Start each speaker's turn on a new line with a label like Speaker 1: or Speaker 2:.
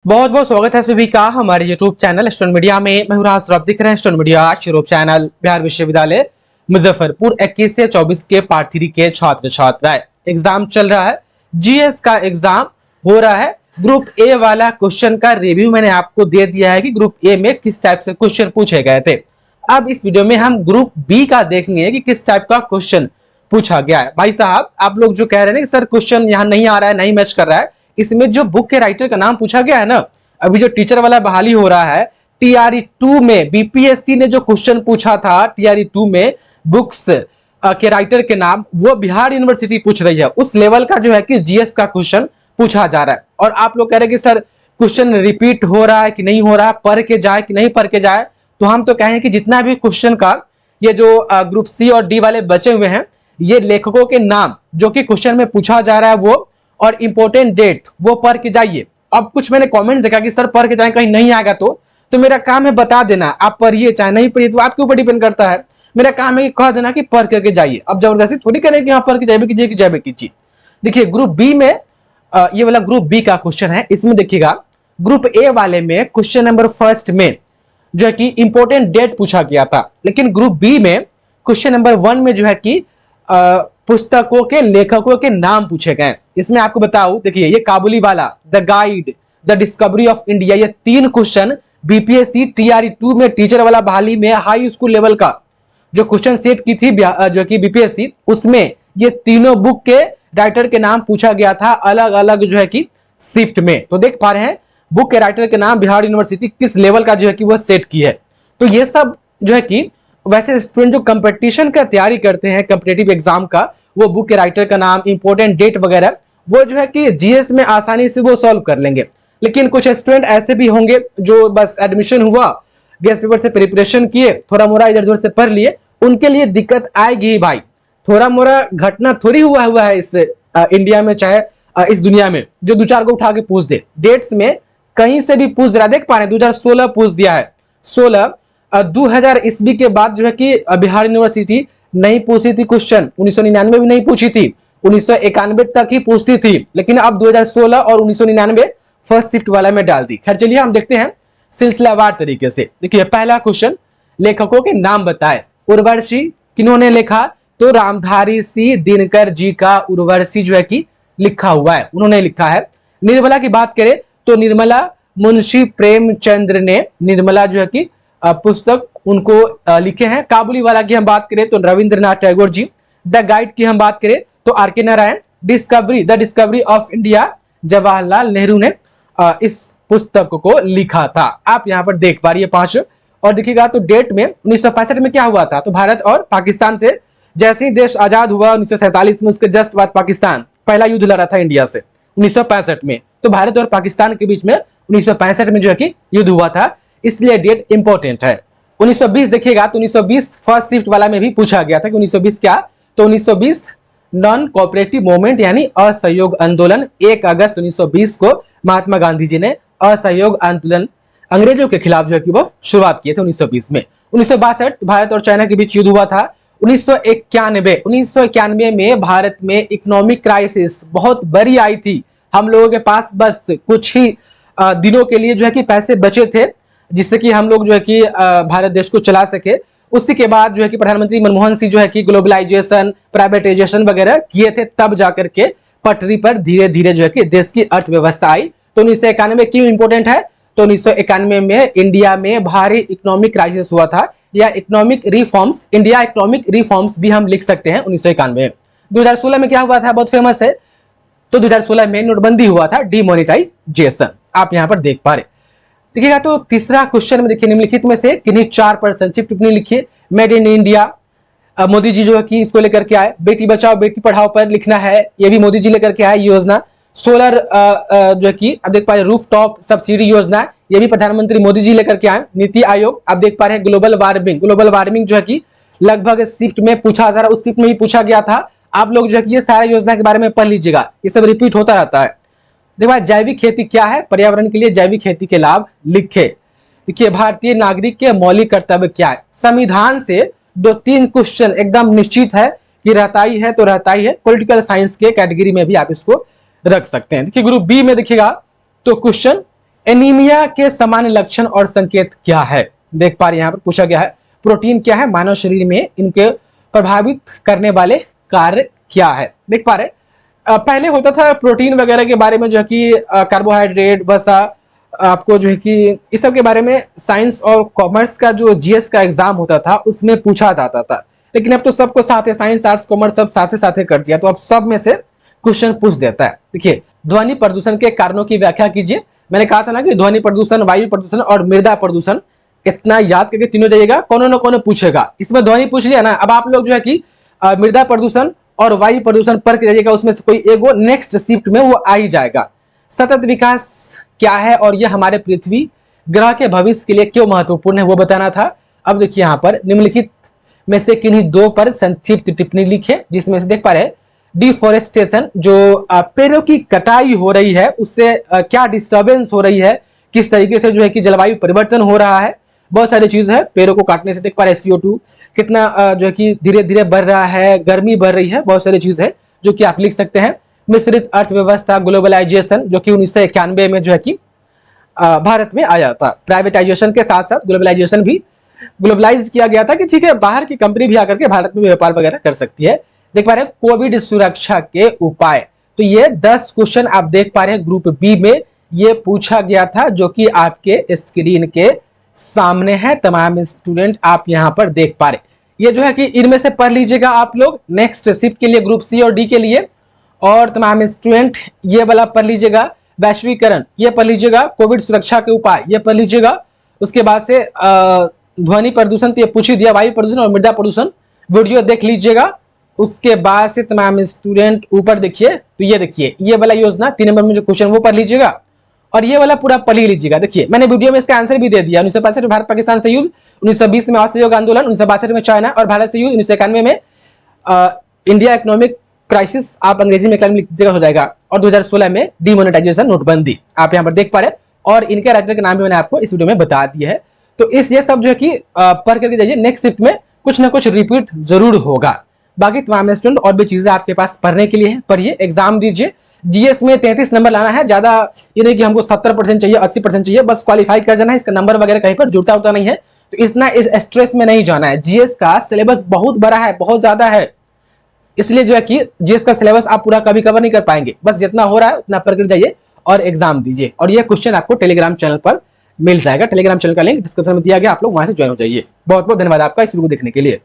Speaker 1: बहुत बहुत स्वागत है सभी का हमारे यूट्यूब चैनल स्टूडेंट मीडिया में। मैं हूं राज, आप दिख रहे हैं student media YouTube channel. Bihar विश्वविद्यालय मुजफ्फरपुर 21 से 24 के पार्ट 3 के छात्र छात्राएं एग्जाम चल रहा है। जीएस का एग्जाम हो रहा है। ग्रुप ए वाला क्वेश्चन का रिव्यू मैंने आपको दे दिया है कि ग्रुप ए में किस टाइप से क्वेश्चन पूछे गए थे। अब इस वीडियो में हम ग्रुप बी का देखेंगे कि किस टाइप का क्वेश्चन पूछा गया है। भाई साहब, आप लोग जो कह रहे हैं कि सर क्वेश्चन यहाँ नहीं आ रहा है, नहीं मैच कर रहा है, इसमें जो बुक के राइटर का नाम पूछा गया है ना, अभी जो टीचर वाला बहाली हो रहा है, टीआरई 2 में बीपीएससी ने जो क्वेश्चन पूछा था टीआरई 2 में बुक्स के राइटर के नाम, वो बिहार यूनिवर्सिटी पूछ रही है। उस लेवल का जो है कि जीएस का क्वेश्चन पूछा जा रहा है। और आप लोग कह रहे हैं कि सर क्वेश्चन रिपीट हो रहा है कि नहीं हो रहा है, पढ़ के जाए कि नहीं पढ़ के जाए। तो हम तो कहें कि जितना भी क्वेश्चन का ये जो ग्रुप सी और डी वाले बचे हुए हैं, ये लेखकों के नाम जो कि क्वेश्चन में पूछा जा रहा है वो, और इंपॉर्टेंट डेट वो पढ़ के जाइए। अब कुछ मैंने कमेंट देखा कि सर पढ़ के जाए, कहीं नहीं आएगा तो मेरा काम है बता देना, आप पढ़िए चाहे नहीं पढ़िए, तो आपके ऊपर डिपेंड करता है। मेरा काम है कि कह देना कि पढ़ करके जाइए। अब जबरदस्ती थोड़ी करें कि हाँ पढ़ के जाइए कि जाइए कीजिए। देखिए ग्रुप बी में ये वाला ग्रुप बी का क्वेश्चन है। इसमें देखिएगा ग्रुप ए वाले में क्वेश्चन नंबर फर्स्ट में जो है कि इंपॉर्टेंट डेट पूछा गया था, लेकिन ग्रुप बी में क्वेश्चन नंबर 1 में जो है कि पुस्तकों के लेखकों के नाम पूछे गए। इसमें आपको बताऊं, देखिए ये काबुली वाला, the guide, the discovery of India, ये 3 क्वेश्चन बीपीएससी टीआरई 2 में टीचर वाला बहाली में हाई स्कूल लेवल का जो क्वेश्चन सेट की थी जो कि बीपीएससी, उसमें ये तीनों बुक के राइटर के नाम पूछा गया था अलग अलग जो है कि शिफ्ट में। तो देख पा रहे हैं बुक के राइटर के नाम बिहार यूनिवर्सिटी किस लेवल का जो है कि वह सेट की है। तो ये सब जो है कि वैसे स्टूडेंट जो कंपटीशन का तैयारी करते हैं कॉम्पिटिटिव एग्जाम का, वो बुक के राइटर का नाम, इंपॉर्टेंट डेट वगैरह वो जो है कि जीएस में आसानी से वो सॉल्व कर लेंगे। लेकिन कुछ स्टूडेंट ऐसे भी होंगे जो बस एडमिशन हुआ, गेस्ट पेपर से प्रिपरेशन किए, थोड़ा मोड़ा इधर उधर से पढ़ लिए, उनके लिए दिक्कत आएगी भाई। थोड़ा मोड़ा घटना थोड़ी हुआ है इस इंडिया में, चाहे इस दुनिया में, जो 2-4 को उठा के पूछ दे। डेट्स में कहीं से भी पूछ रहा है, देख पा रहे हैं 2016 पूछ दिया है। 2000 ईस्वी के बाद जो है कि बिहार यूनिवर्सिटी नहीं पूछी थी क्वेश्चन, 1999 भी नहीं पूछी थी, 1991 तक ही पूछती थी, लेकिन अब 2016 और 1999 फर्स्ट शिफ्ट वाला में डाल दी। खैर चलिए हम देखते हैं सिलसिलावार तरीके से। देखिए पहला क्वेश्चन, लेखकों के नाम बताए। उर्वशी किन्होंने लिखा, तो रामधारी सिंह दिनकर जी का उर्वशी जो है कि लिखा हुआ है, उन्होंने लिखा है। निर्मला की बात करें तो निर्मला मुंशी प्रेमचंद्र ने निर्मला जो है कि पुस्तक उनको लिखे हैं। काबुली वाला की हम बात करें तो रविंद्रनाथ टैगोर जी। द गाइड की हम बात करें तो R K. Narayan. Discovery, the discovery of India, Jawaharlal Nehru ने इस पुस्तक को लिखा था। आप यहाँ पर देख पा रही है 5। और देखिएगा तो डेट में 1965 में क्या हुआ था, तो भारत और पाकिस्तान से जैसे ही देश आजाद हुआ 1947 में, उसके जस्ट बाद पाकिस्तान पहला युद्ध लड़ा था इंडिया से 1965 में। तो भारत और पाकिस्तान के बीच में 1965 में जो है कि युद्ध हुआ था, इसलिए डेट इंपॉर्टेंट है। 1920 देखिएगा तो 1920 फर्स्ट शिफ्ट वाला में भी पूछा गया था कि 1920 क्या, तो 1920 नॉन कोऑपरेटिव मूवमेंट यानी असहयोग आंदोलन। 1 अगस्त 1920 को महात्मा गांधी जी ने असहयोग आंदोलन अंग्रेजों के खिलाफ जो है कि वो शुरुआत किए थे 1920 में। 1962 भारत और चाइना के बीच युद्ध हुआ था। 1991 में भारत में इकोनॉमिक क्राइसिस बहुत बड़ी आई थी। हम लोगों के पास बस कुछ ही दिनों के लिए जो है कि पैसे बचे थे, जिससे कि हम लोग जो है कि भारत देश को चला सके। उसी के बाद जो है कि प्रधानमंत्री मनमोहन सिंह जो है कि ग्लोबलाइजेशन, प्राइवेटाइजेशन वगैरह किए थे, तब जाकर के पटरी पर धीरे धीरे जो है कि देश की अर्थव्यवस्था आई। तो 1991 क्यों इंपॉर्टेंट है, तो 1991 में इंडिया में भारी इकोनॉमिक क्राइसिस हुआ था, या economic reforms, India economic reforms भी हम लिख सकते हैं 1991। 2016 में क्या हुआ था, बहुत फेमस है, तो 2016 में नोटबंदी हुआ था, डिमोनेटाइजेशन। आप यहां पर देख पा रहे। देखिएगा तो तीसरा क्वेश्चन में देखिए, निम्नलिखित में से किन्हीं 4 पर संक्षिप्त टिप्पणी लिखिए। Made in India, Modi ji जो है कि इसको लेकर के आए। बेटी बचाओ बेटी पढ़ाओ पर लिखना है, ये भी मोदी जी लेकर के आए योजना। सोलर जो है कि आप देख पा रहे रूफ टॉप सब्सिडी योजना, ये भी प्रधानमंत्री मोदी जी लेकर के आए। नीति आयोग, आप देख पा रहे हैं ग्लोबल वार्मिंग जो है कि लगभग शिफ्ट में पूछा जा रहा, उस शिफ्ट में भी पूछा गया था। आप लोग जो है कि ये सारा योजना के बारे में पढ़ लीजिएगा, ये सब रिपीट होता रहता है। देखो जैविक खेती क्या है, पर्यावरण के लिए जैविक खेती के लाभ लिखे। देखिए भारतीय नागरिक के मौलिक कर्तव्य क्या है, संविधान से 2-3 क्वेश्चन एकदम निश्चित है कि रहता ही है, तो रहता ही है। पॉलिटिकल साइंस के कैटेगरी में भी आप इसको रख सकते हैं। देखिए ग्रुप बी में देखिएगा तो क्वेश्चन एनीमिया के सामान्य लक्षण और संकेत क्या है? देख पा रहे हैं यहाँ पर पूछा गया है। प्रोटीन क्या है? मानव शरीर में इनके प्रभावित करने वाले कार्य क्या है? देख पा रहे पहले होता था प्रोटीन वगैरह के बारे में जो है कि कार्बोहाइड्रेट वसा आपको जो है कि इस सब के बारे में साइंस और कॉमर्स का जो जीएस का एग्जाम होता था उसमें पूछा जाता था, लेकिन अब तो सबको साथ है, साइंस आर्ट्स कॉमर्स सब साथ साथ कर दिया, तो अब सब में से क्वेश्चन पूछ देता है। देखिए, ध्वनि प्रदूषण के कारणों की व्याख्या कीजिए। मैंने कहा था ना कि ध्वनि प्रदूषण, वायु प्रदूषण और मृदा प्रदूषण, इतना याद करके तीनों जाइएगा, कौन न कौन पूछेगा। इसमें ध्वनि पूछ लिया ना, अब आप लोग जो है कि मृदा प्रदूषण और वायु प्रदूषण पर जाइएगा, उसमें से कोई एक नेक्स्ट शिफ्ट में वो आ ही जाएगा। सतत विकास क्या है और यह हमारे पृथ्वी ग्रह के भविष्य के लिए क्यों महत्वपूर्ण है वो बताना था। अब देखिए यहाँ पर निम्नलिखित में से किन्हीं दो पर संक्षिप्त टिप्पणी लिखे, जिसमें से देख पा रहे डिफोरेस्टेशन, जो पेड़ों की कटाई हो रही है उससे क्या डिस्टर्बेंस हो रही है, किस तरीके से जो है कि जलवायु परिवर्तन हो रहा है, बहुत सारी चीज है। पेड़ों को काटने से देख पा रहे CO2 कितना जो है कि धीरे धीरे बढ़ रहा है, गर्मी बढ़ रही है, बहुत सारी चीज है जो कि आप लिख सकते हैं। मिश्रित अर्थव्यवस्था, ग्लोबलाइजेशन, जो कि 1991 में जो है कि भारत में आया था। प्राइवेटाइजेशन के साथ साथ ग्लोबलाइजेशन भी ग्लोबलाइज किया गया था कि ठीक है बाहर की कंपनी भी आकर के भारत में व्यापार वगैरह कर सकती है। देख पा रहे हैं कोविड सुरक्षा के उपाय, तो ये 10 क्वेश्चन आप देख पा रहे हैं ग्रुप बी में ये पूछा गया था, जो कि आपके स्क्रीन के सामने है। तमाम स्टूडेंट आप यहां पर देख पा रहे, ये जो है कि इनमें से पढ़ लीजिएगा आप लोग नेक्स्ट शिफ्ट के लिए, ग्रुप सी और डी के लिए। और तमाम स्टूडेंट ये वाला पढ़ लीजिएगा, वैश्वीकरण ये पढ़ लीजिएगा, कोविड सुरक्षा के उपाय ये पढ़ लीजिएगा। उसके बाद से ध्वनि प्रदूषण तो ये पूछ ही दिया, वायु प्रदूषण और मृदा प्रदूषण वीडियो देख लीजिएगा। उसके बाद से तमाम स्टूडेंट ऊपर देखिए, तो ये देखिए ये वाला योजना 3 नंबर में जो क्वेश्चन वो पढ़ लीजिएगा और ये वाला पूरा पढ़ ही लीजिएगा। देखिए मैंने वीडियो में इसका आंसर भी दे दिया। 1965 में भारत पाकिस्तान से युद्ध, 1920 में असहयोग आंदोलन, 1962 में चाइना और भारत से युद्ध, 1991 में इंडिया इकोनॉमिक क्राइसिस, आप अंग्रेजी में लिख दीजिएगा हो जाएगा, और 2016 में डिमोनेटाइजेशन, नोटबंदी, आप यहाँ पर देख पा रहे। और इनके राइटर के नाम भी मैंने आपको इस वीडियो में बता दिया है। तो इस ये सब जो है कि पढ़ करके जाइए, नेक्स्ट शिफ्ट में कुछ ना कुछ रिपीट जरूर होगा। बाकी तमाम स्टूडेंट और भी चीजें आपके पास पढ़ने के लिए है, पढ़िए, एग्जाम दीजिए। जीएस में 33 नंबर लाना है, ज्यादा ये नहीं कि हमको 70% चाहिए, 80% चाहिए, बस क्वालिफाई कर जाना है। इसका नंबर वगैरह कहीं पर जुड़ता होता नहीं है, तो इस स्ट्रेस में नहीं जाना है। जीएस का सिलेबस बहुत बड़ा है, बहुत ज्यादा है, इसलिए जो है कि जीएस का सिलेबस आप पूरा कभी कवर नहीं कर पाएंगे। बस जितना हो रहा है उतना पढ़ कर जाइए और एग्जाम दीजिए। और ये क्वेश्चन आपको टेलीग्राम चैनल पर मिल जाएगा, टेलीग्राम चैनल का लिंक डिस्क्रिप्शन में दिया गया, आप लोग वहां से ज्वाइन हो जाइए। बहुत बहुत धन्यवाद आपका इस वीडियो को देखने के लिए।